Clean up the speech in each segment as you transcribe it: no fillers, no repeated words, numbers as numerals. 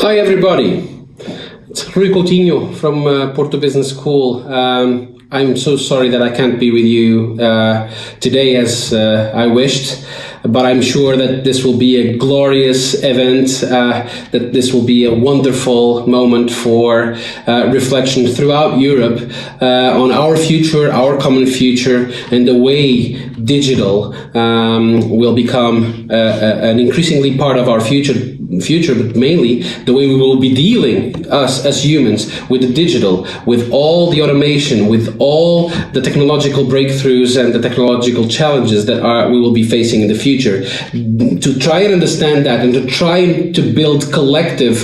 Hi everybody, it's Rui Coutinho from Porto Business School. I'm so sorry that I can't be with you today as I wished, but I'm sure that this will be a glorious event, that this will be a wonderful moment for reflection throughout Europe on our future, our common future, and the way digital will become an increasingly part of our future, but mainly the way we will be dealing, us as humans, with the digital, with all the automation, with all the technological breakthroughs and the technological challenges that we will be facing in the future. To try and understand that and to try to build collective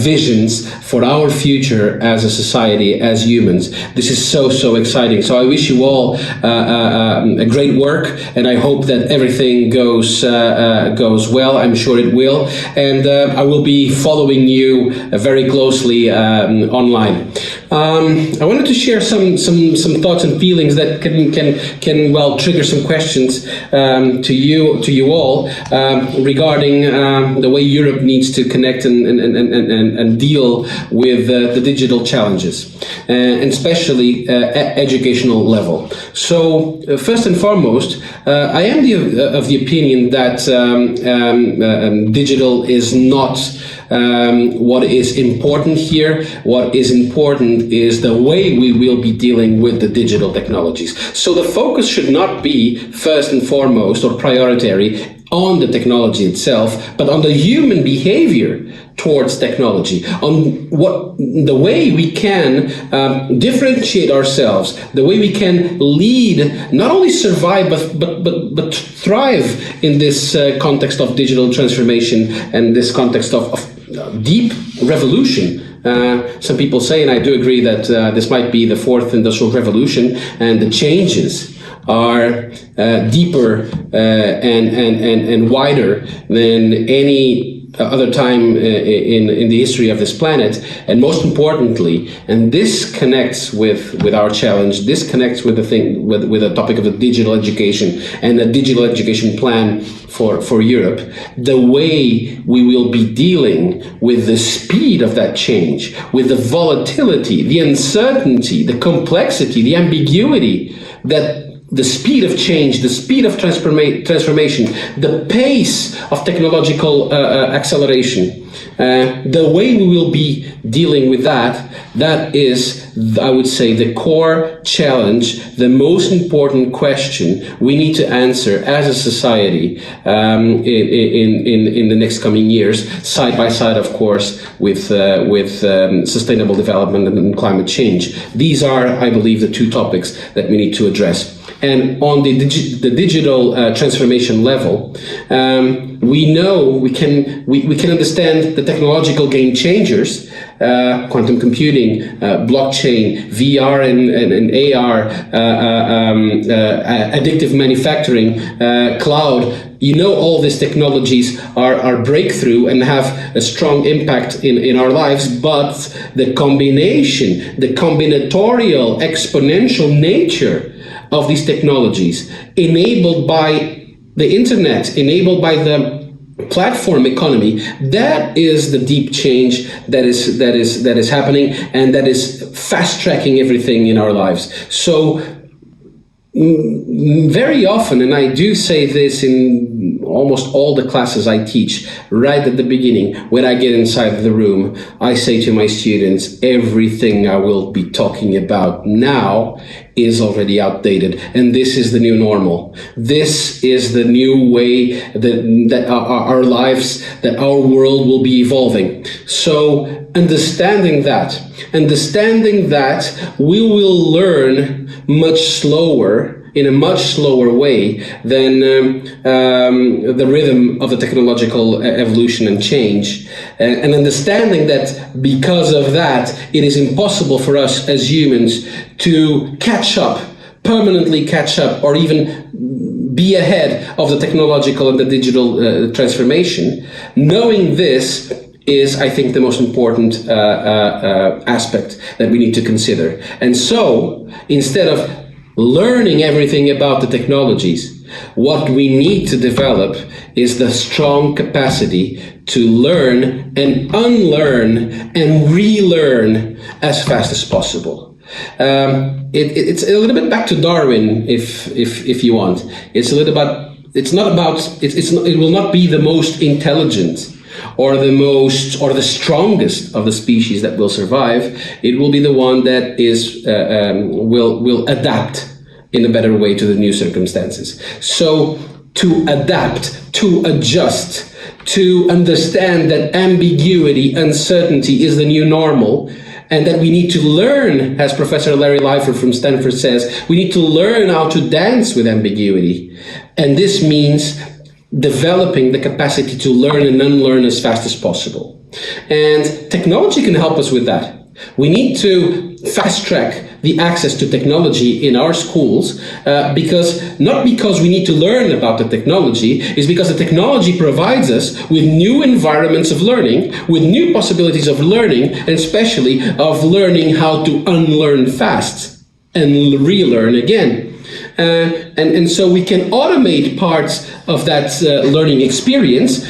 visions for our future as a society, as humans. This is so exciting. So I wish you all a great work, and I hope that everything goes well. I'm sure it will. And I will be following you very closely online. I wanted to share some thoughts and feelings that can well trigger some questions to you all regarding the way Europe needs to connect and deal with the digital challenges, and especially at educational level. So first and foremost, I am of the opinion that digital is not what is important here. What is important is the way we will be dealing with the digital technologies. So the focus should not be first and foremost or prioritary on the technology itself, but on the human behavior towards technology, on the way we can differentiate ourselves, the way we can lead, not only survive but thrive in this context of digital transformation and this context of deep revolution. Some people say, and I do agree, that this might be the fourth industrial revolution, and the changes are deeper and wider than any other time in the history of this planet. And most importantly, and this connects with our challenge, this connects with the topic of the digital education and the digital education plan for Europe, the way we will be dealing with the speed of that change, with the volatility, the uncertainty, the complexity, the ambiguity, that the speed of change, the speed of transformation, the pace of technological acceleration, the way we will be dealing with that is, I would say, the core challenge, the most important question we need to answer as a society in the next coming years, side by side, of course, with sustainable development and climate change. These are, I believe, the two topics that we need to address. And on the digital transformation level, we know we can understand the technological game changers, quantum computing, blockchain, VR and AR, additive manufacturing, cloud. You know, all these technologies are breakthrough and have a strong impact in our lives, but the combination, the combinatorial, exponential nature of these technologies, enabled by the internet, enabled by the platform economy, that is the deep change that is happening, and that is fast tracking everything in our lives. So very often, and I do say this in almost all the classes I teach, right at the beginning, when I get inside the room, I say to my students, everything I will be talking about now is already outdated, and this is the new normal. This is the new way that our lives, that our world will be evolving. So understanding that, we will learn much slower, in a much slower way than the rhythm of the technological evolution and change, and understanding that because of that, it is impossible for us as humans to catch up, permanently catch up, or even be ahead of the technological and the digital transformation. Knowing this is, I think, the most important aspect that we need to consider. And so, instead of learning everything about the technologies, What we need to develop is the strong capacity to learn and unlearn and relearn as fast as possible. It's a little bit back to Darwin, if you want. It's a little about. It will not be the most intelligent or the strongest of the species that will survive. It will be the one that will adapt in a better way to the new circumstances. So to adapt, to adjust, to understand that ambiguity, uncertainty is the new normal, and that we need to learn, as Professor Larry Leifer from Stanford says, we need to learn how to dance with ambiguity. And this means developing the capacity to learn and unlearn as fast as possible. And technology can help us with that. We need to fast track the access to technology in our schools, not because we need to learn about the technology, is because the technology provides us with new environments of learning, with new possibilities of learning, and especially of learning how to unlearn fast and relearn again. And so we can automate parts of that learning experience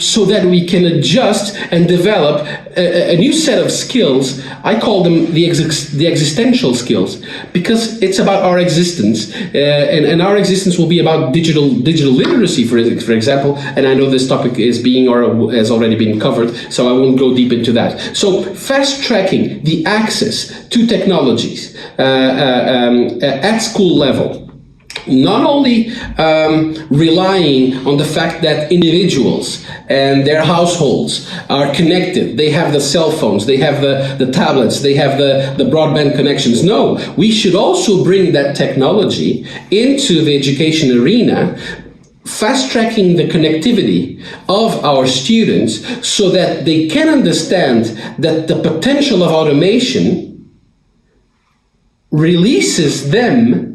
so that we can adjust and develop a new set of skills. I call them the existential skills, because it's about our existence, and our existence will be about digital literacy, for example. And I know this topic is has already been covered, so I won't go deep into that. So fast tracking the access to technologies at school level. Not only relying on the fact that individuals and their households are connected, they have the cell phones, they have the tablets, they have the broadband connections. No, we should also bring that technology into the education arena, fast-tracking the connectivity of our students so that they can understand that the potential of automation releases them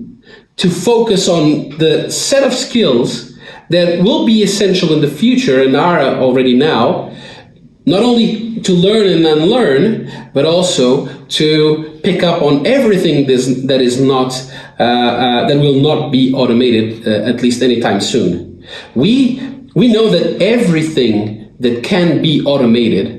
to focus on the set of skills that will be essential in the future and are already now, not only to learn and unlearn, but also to pick up on everything that will not be automated, at least anytime soon. We know that everything that can be automated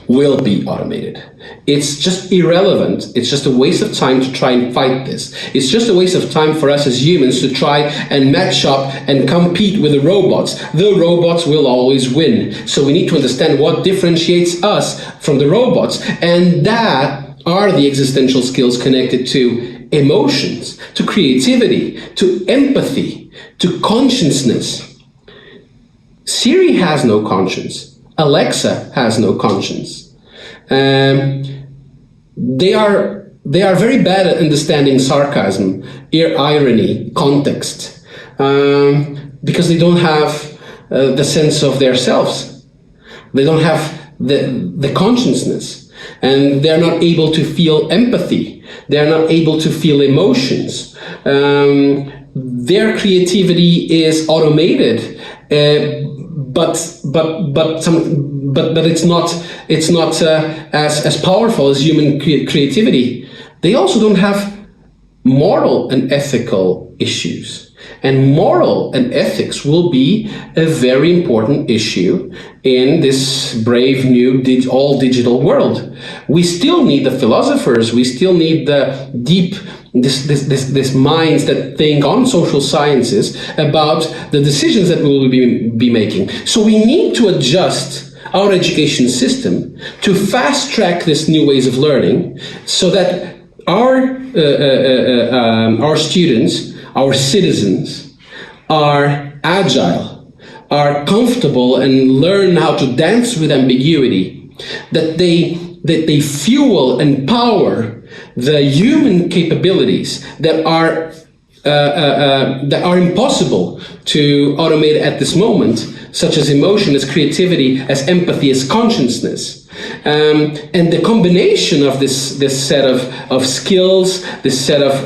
will be automated. It's just irrelevant. It's just a waste of time to try and fight this. It's just a waste of time for us as humans to try and match up and compete with the robots. The robots will always win. So we need to understand what differentiates us from the robots, and that are the existential skills connected to emotions, to creativity, to empathy, to consciousness. Siri has no conscience. Alexa has no conscience. They are very bad at understanding sarcasm, irony, context, because they don't have the sense of their selves. They don't have the consciousness, and they're not able to feel empathy. They're not able to feel emotions. Their creativity is automated. But it's not as powerful as human creativity. They also don't have moral and ethical issues, and moral and ethics will be a very important issue in this brave new all digital world. We still need the philosophers. We still need the deep. This minds that think on social sciences about the decisions that we will be making. So we need to adjust our education system to fast track this new ways of learning, so that our students, our citizens, are agile, are comfortable, and learn how to dance with ambiguity. That they fuel and power the human capabilities that are impossible to automate at this moment, such as emotion, as creativity, as empathy, as consciousness. And the combination of this set of skills, this set of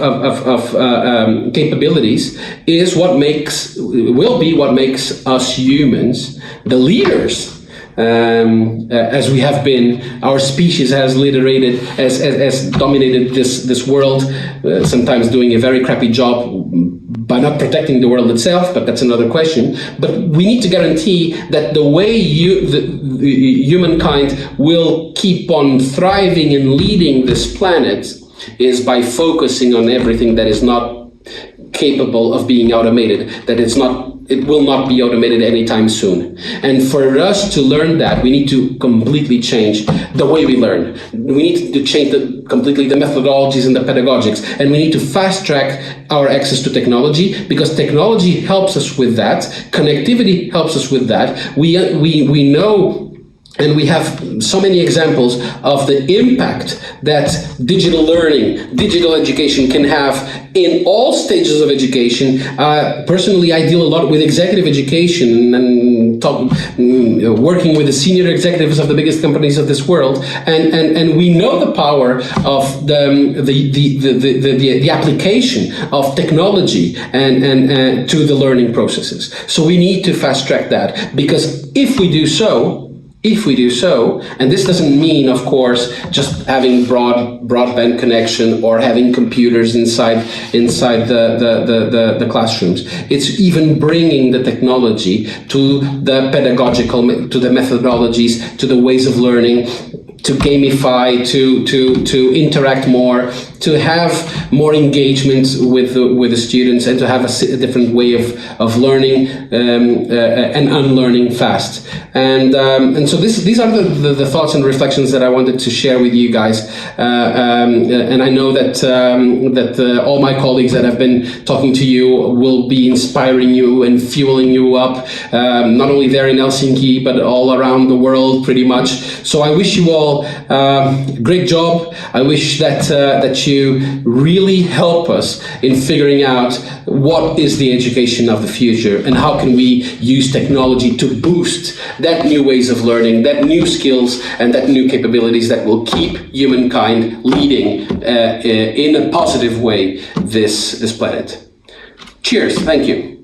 capabilities, will be what makes us humans the leaders. As we have been, our species has dominated this world, sometimes doing a very crappy job, by not protecting the world itself, but that's another question. But we need to guarantee that the way humankind will keep on thriving and leading this planet is by focusing on everything that is not capable of being automated, it will not be automated anytime soon. And for us to learn that, we need to completely change the way we learn. We need to change completely the methodologies and the pedagogics. And we need to fast track our access to technology, because technology helps us with that. Connectivity helps us with that. We know, and we have so many examples of the impact that digital learning, digital education can have in all stages of education. Personally, I deal a lot with executive education and working with the senior executives of the biggest companies of this world, and we know the power of the application of technology and to the learning processes. So we need to fast track that, because if we do so, and this doesn't mean, of course, just having broadband connection or having computers inside the classrooms. It's even bringing the technology to the pedagogical, to the methodologies, to the ways of learning, to gamify, to interact more, to have more engagement with the students, and to have a different way of learning and unlearning fast. And so these are the thoughts and reflections that I wanted to share with you guys. And I know that all my colleagues that have been talking to you will be inspiring you and fueling you up, not only there in Helsinki, but all around the world pretty much. So I wish you all great job. I wish that you really help us in figuring out what is the education of the future, and how can we use technology to boost that new ways of learning, that new skills, and that new capabilities that will keep humankind leading in a positive way this planet. Cheers. Thank you.